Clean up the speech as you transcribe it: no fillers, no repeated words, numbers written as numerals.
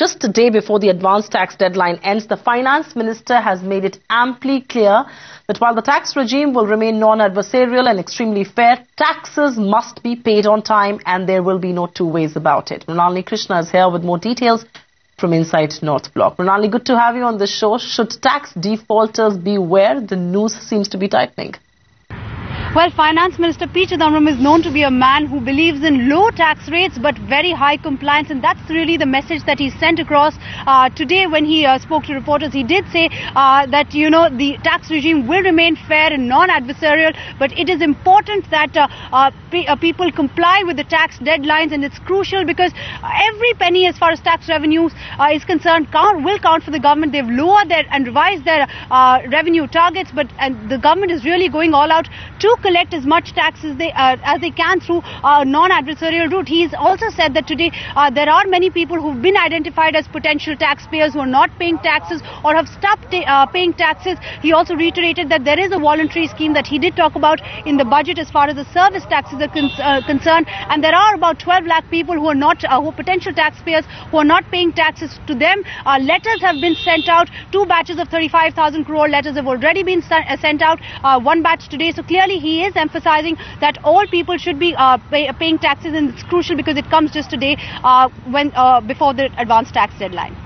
just a day before the advance tax deadline ends, the finance minister has made it amply clear that while the tax regime will remain non-adversarial and extremely fair, taxes must be paid on time and there will be no two ways about it. Mrinalini Krishna is here with more details from inside North Block. Mrinalini, good to have you on the show. Should tax defaulters beware? The noose seems to be tightening. Well, Finance Minister P. Chidambaram is known to be a man who believes in low tax rates but very high compliance, and that's really the message that he sent across today when he spoke to reporters. He did say that, the tax regime will remain fair and non-adversarial, but it is important that people comply with the tax deadlines, and it's crucial because every penny as far as tax revenues is concerned will count for the government. They've lowered and revised their revenue targets, and the government is really going all out to collect as much tax as they can through a non-adversarial route. He's also said that today there are many people who've been identified as potential taxpayers who are not paying taxes or have stopped paying taxes. He also reiterated that there is a voluntary scheme that he did talk about in the budget as far as the service taxes are concerned, and there are about 12 lakh people who are potential taxpayers who are not paying taxes. To them, letters have been sent out. 2 batches of 35,000 crore letters have already been sent out. One batch today. So clearly he is emphasizing that all people should be paying taxes, and it's crucial because it comes just a day before the advance tax deadline.